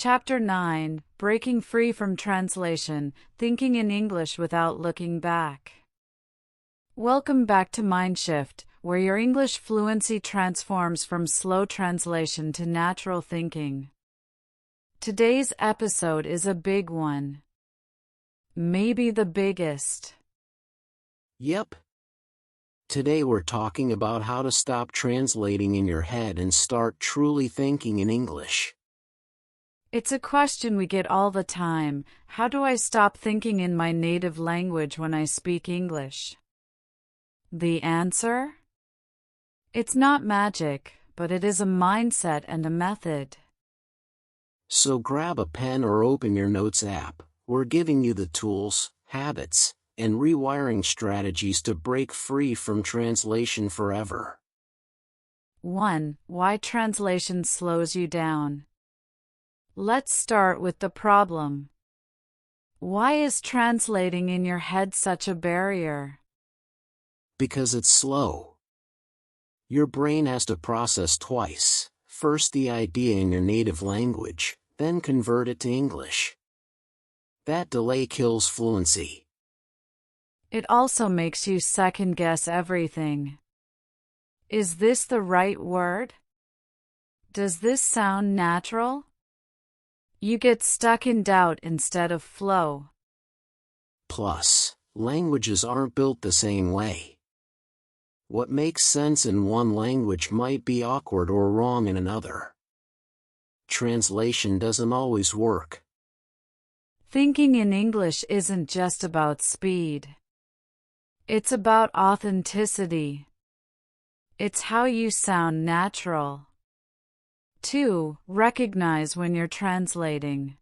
Chapter 9, Breaking Free from Translation, Thinking in English Without Looking Back. Welcome back to Mindshift, where your English fluency transforms from slow translation to natural thinking. Today's episode is a big one. Maybe the biggest. Yep. Today we're talking about how to stop translating in your head and start truly thinking in English. It's a question we get all the time. How do I stop thinking in my native language when I speak English? The answer? It's not magic, but it is a mindset and a method. So grab a pen or open your notes app. We're giving you the tools, habits, and rewiring strategies to break free from translation forever. 1. Why translation slows you down. Let's start with the problem. Why is translating in your head such a barrier? Because it's slow. Your brain has to process twice, first the idea in your native language, then convert it to English. That delay kills fluency. It also makes you second-guess everything. Is this the right word? Does this sound natural? You get stuck in doubt instead of flow. Plus, languages aren't built the same way. What makes sense in one language might be awkward or wrong in another. Translation doesn't always work. Thinking in English isn't just about speed. It's about authenticity. It's how you sound natural. 2. Recognize when you're translating.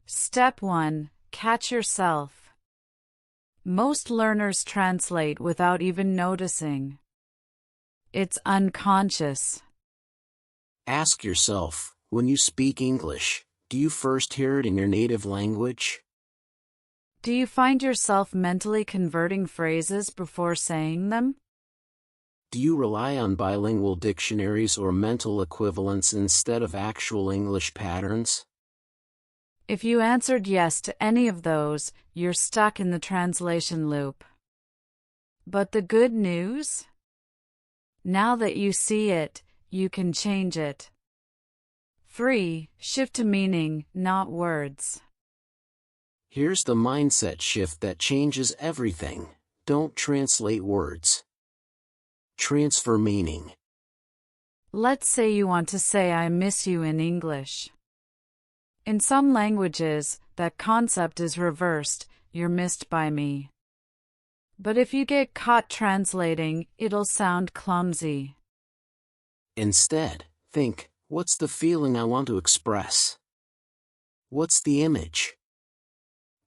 Step 1. Catch yourself. Most learners translate without even noticing. It's unconscious. Ask yourself, when you speak English, do you first hear it in your native language? Do you find yourself mentally converting phrases before saying them? Do you rely on bilingual dictionaries or mental equivalents instead of actual English patterns? If you answered yes to any of those, you're stuck in the translation loop. But the good news? Now that you see it, you can change it. 3. Shift to meaning, not words. Here's the mindset shift that changes everything. Don't translate words. Transfer meaning. Let's say you want to say I miss you in English. In some languages, that concept is reversed, you're missed by me. But if you get caught translating, it'll sound clumsy. Instead, think, what's the feeling I want to express? What's the image?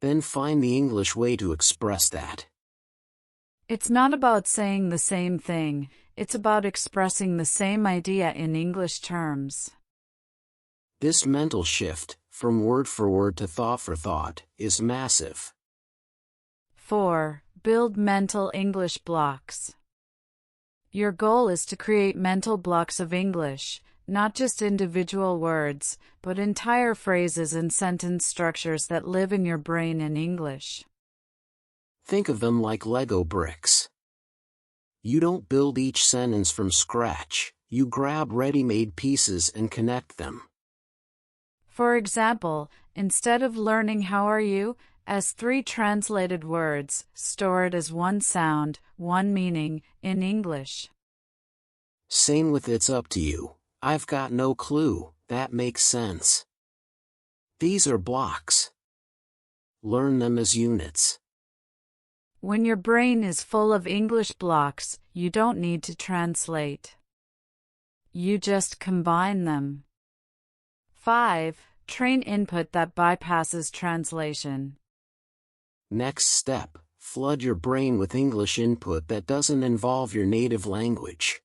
Then find the English way to express that. It's not about saying the same thing, it's about expressing the same idea in English terms. This mental shift, from word for word to thought for thought, is massive. 4. Build mental English blocks. Your goal is to create mental blocks of English, not just individual words, but entire phrases and sentence structures that live in your brain in English. Think of them like Lego bricks. You don't build each sentence from scratch, you grab ready-made pieces and connect them. For example, instead of learning "how are you" as 3 translated words, store it as one sound, one meaning, in English. Same with "it's up to you." I've got no clue, that makes sense. These are blocks. Learn them as units. When your brain is full of English blocks, you don't need to translate. You just combine them. 5. Train input that bypasses translation. Next step, flood your brain with English input that doesn't involve your native language.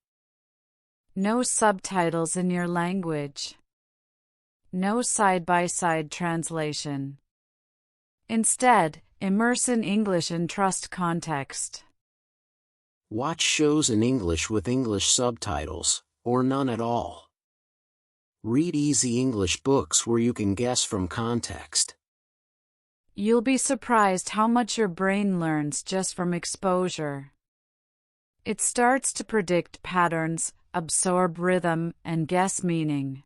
No subtitles in your language. No side-by-side translation. Instead, immerse in English and trust context. Watch shows in English with English subtitles, or none at all. Read easy English books where you can guess from context. You'll be surprised how much your brain learns just from exposure. It starts to predict patterns, absorb rhythm, and guess meaning.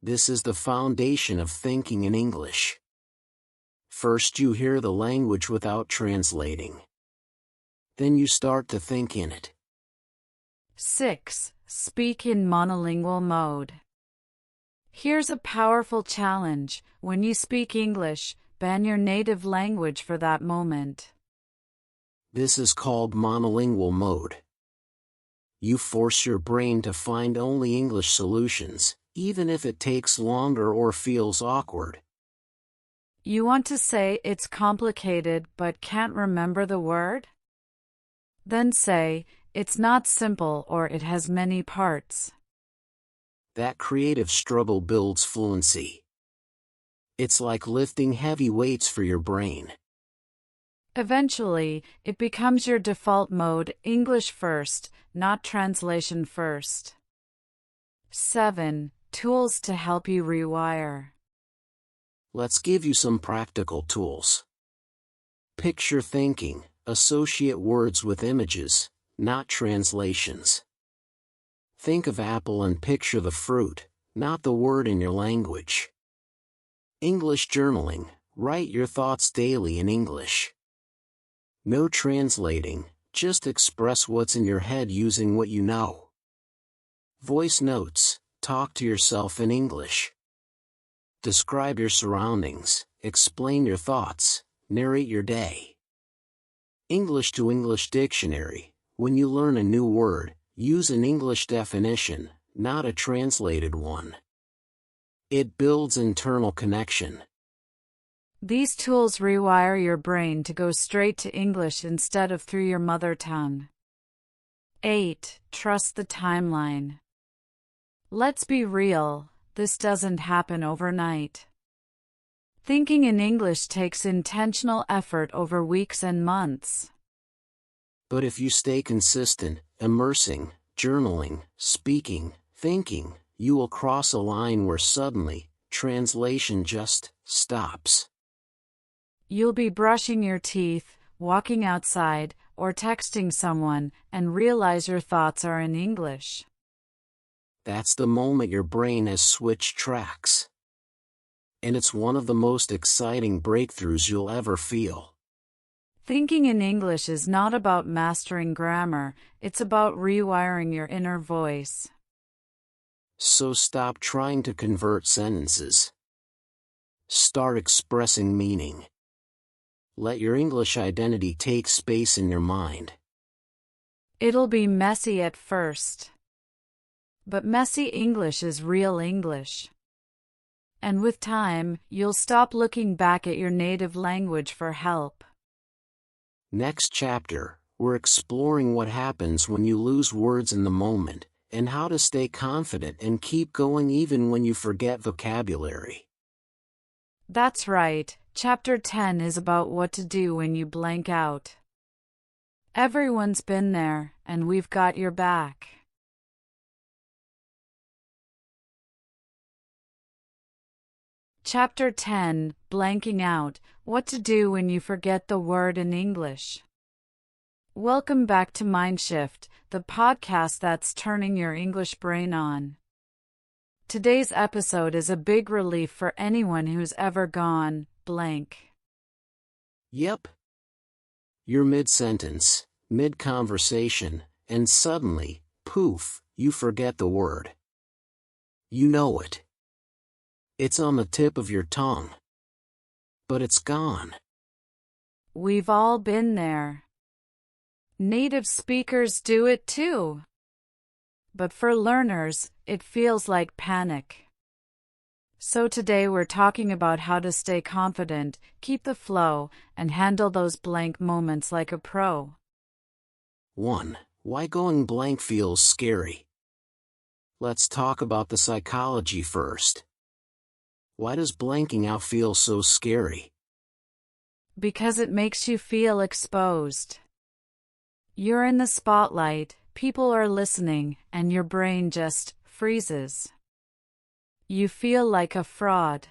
This is the foundation of thinking in English. First, you hear the language without translating. Then you start to think in it. 6. Speak in monolingual mode. Here's a powerful challenge. When you speak English, ban your native language for that moment. This is called monolingual mode. You force your brain to find only English solutions, even if it takes longer or feels awkward. You want to say it's complicated but can't remember the word? Then say, it's not simple or it has many parts. That creative struggle builds fluency. It's like lifting heavy weights for your brain. Eventually, it becomes your default mode, English first, not translation first. 7. Tools to help you rewire. Let's give you some practical tools. Picture thinking. Associate words with images, not translations. Think of apple and picture the fruit, not the word in your language. English journaling. Write your thoughts daily in English. No translating, just express what's in your head using what you know. Voice notes. Talk to yourself in English. Describe your surroundings, explain your thoughts, narrate your day. English to English dictionary. When you learn a new word, use an English definition, not a translated one. It builds internal connection. These tools rewire your brain to go straight to English instead of through your mother tongue. 8. Trust the timeline. Let's be real, this doesn't happen overnight. Thinking in English takes intentional effort over weeks and months. But if you stay consistent, immersing, journaling, speaking, thinking, you will cross a line where suddenly, translation just stops. You'll be brushing your teeth, walking outside, or texting someone, and realize your thoughts are in English. That's the moment your brain has switched tracks. And it's one of the most exciting breakthroughs you'll ever feel. Thinking in English is not about mastering grammar, it's about rewiring your inner voice. So stop trying to convert sentences. Start expressing meaning. Let your English identity take space in your mind. It'll be messy at first. But messy English is real English. And with time, you'll stop looking back at your native language for help. Next chapter, we're exploring what happens when you lose words in the moment, and how to stay confident and keep going even when you forget vocabulary. That's right, Chapter 10 is about what to do when you blank out. Everyone's been there, and we've got your back. Chapter 10, Blanking Out, What to Do When You Forget the Word in English. Welcome back to Mindshift, the podcast that's turning your English brain on. Today's episode is a big relief for anyone who's ever gone blank. Yep. You're mid-sentence, mid-conversation, and suddenly, poof, you forget the word. You know it. It's on the tip of your tongue. But it's gone. We've all been there. Native speakers do it too. But for learners, it feels like panic. So today we're talking about how to stay confident, keep the flow, and handle those blank moments like a pro. 1. Why going blank feels scary. Let's talk about the psychology first. Why does blanking out feel so scary? Because it makes you feel exposed. You're in the spotlight, people are listening, and your brain just freezes. You feel like a fraud.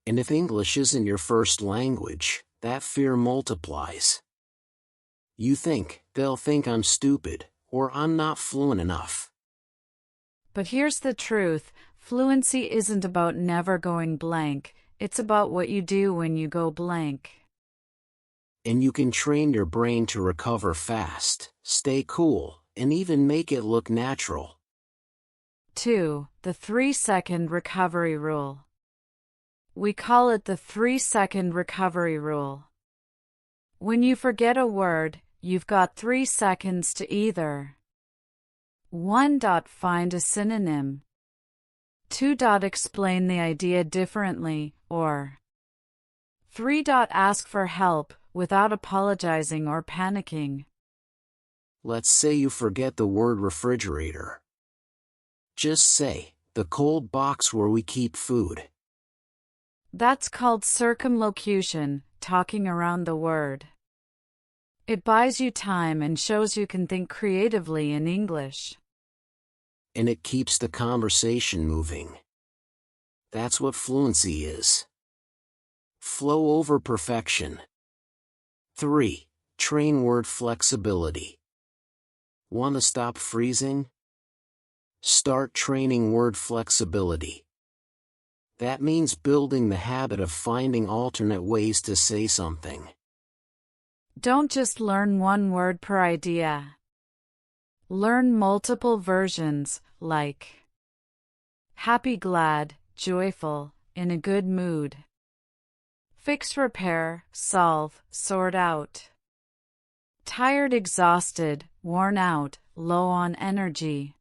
And if English isn't your first language, that fear multiplies. You think, they'll think I'm stupid, or I'm not fluent enough. But here's the truth, fluency isn't about never going blank, it's about what you do when you go blank. And you can train your brain to recover fast, stay cool, and even make it look natural. 2. The 3-second recovery rule. We call it the 3-second recovery rule. When you forget a word, you've got 3 seconds to either 1. Find a synonym, 2. Explain the idea differently, or 3. Ask for help, without apologizing or panicking. Let's say you forget the word refrigerator. Just say, the cold box where we keep food. That's called circumlocution, talking around the word. It buys you time and shows you can think creatively in English. And it keeps the conversation moving. That's what fluency is. Flow over perfection. 3. Train word flexibility. Want to stop freezing? Start training word flexibility. That means building the habit of finding alternate ways to say something. Don't just learn one word per idea. Learn multiple versions, like happy, glad, joyful, in a good mood. Fix, repair, solve, sort out. Tired, exhausted, worn out, low on energy.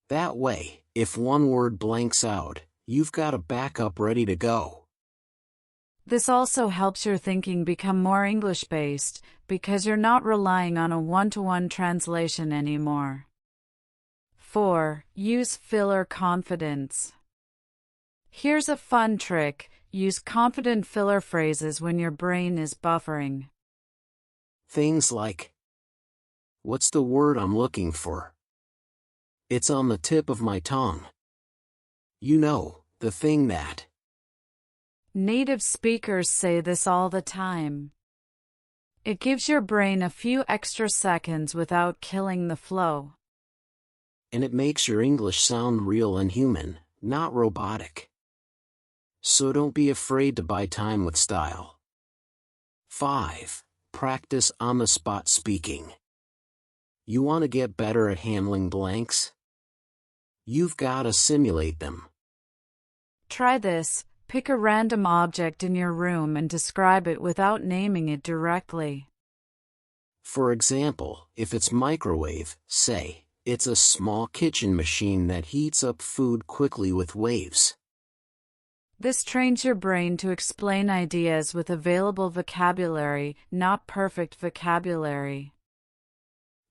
That way, if one word blanks out, you've got a backup ready to go. This also helps your thinking become more English-based, because you're not relying on a one-to-one translation anymore. 4. Use filler confidence. Here's a fun trick. Use confident filler phrases when your brain is buffering. Things like, what's the word I'm looking for? It's on the tip of my tongue. You know, the thing that. Native speakers say this all the time. It gives your brain a few extra seconds without killing the flow. And it makes your English sound real and human, not robotic. So don't be afraid to buy time with style. 5. Practice on-the-spot speaking. You want to get better at handling blanks? You've got to simulate them. Try this. Pick a random object in your room and describe it without naming it directly. For example, if it's microwave, say, it's a small kitchen machine that heats up food quickly with waves. This trains your brain to explain ideas with available vocabulary, not perfect vocabulary.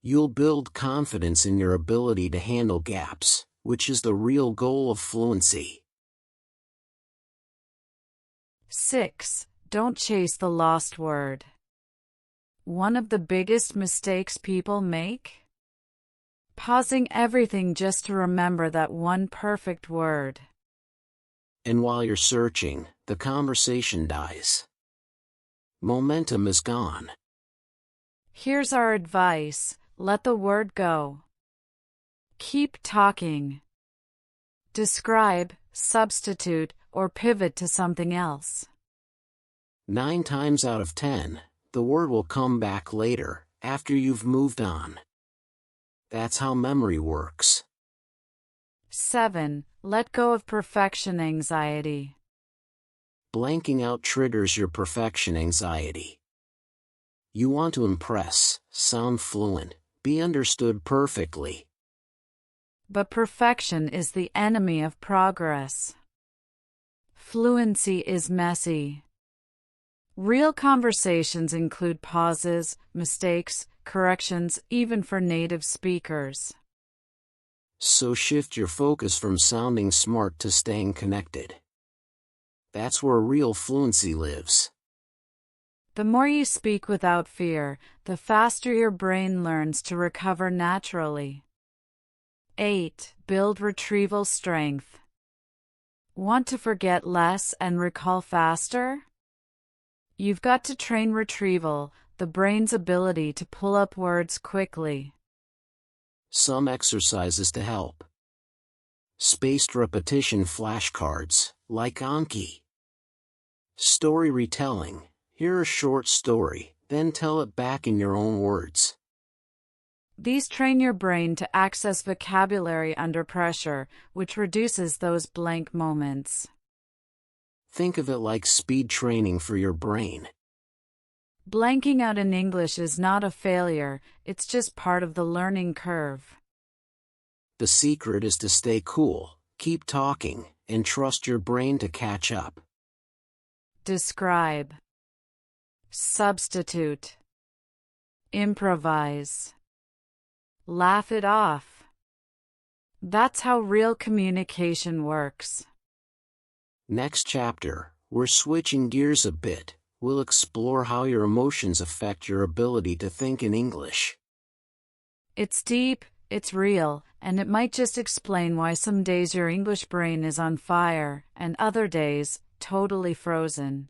You'll build confidence in your ability to handle gaps, which is the real goal of fluency. 6. Don't chase the lost word. One of the biggest mistakes people make? Pausing everything just to remember that one perfect word. And while you're searching, the conversation dies. Momentum is gone. Here's our advice: let the word go. Keep talking. Describe, substitute, or pivot to something else. 9 times out of 10, the word will come back later, after you've moved on. That's how memory works. 7. Let go of perfection anxiety. Blanking out triggers your perfection anxiety. You want to impress, sound fluent, be understood perfectly. But perfection is the enemy of progress. Fluency is messy. Real conversations include pauses, mistakes, corrections, even for native speakers. So shift your focus from sounding smart to staying connected. That's where real fluency lives. The more you speak without fear, the faster your brain learns to recover naturally. 8. Build retrieval strength. Want to forget less and recall faster? You've got to train retrieval, the brain's ability to pull up words quickly. Some exercises to help. Spaced repetition flashcards, like Anki. Story retelling. Hear a short story, then tell it back in your own words. These train your brain to access vocabulary under pressure, which reduces those blank moments. Think of it like speed training for your brain. Blanking out in English is not a failure, it's just part of the learning curve. The secret is to stay cool, keep talking, and trust your brain to catch up. Describe. Substitute. Improvise. Laugh it off. That's how real communication works. Next chapter, we're switching gears a bit. We'll explore how your emotions affect your ability to think in English. It's deep, it's real, and it might just explain why some days your English brain is on fire, and other days, totally frozen.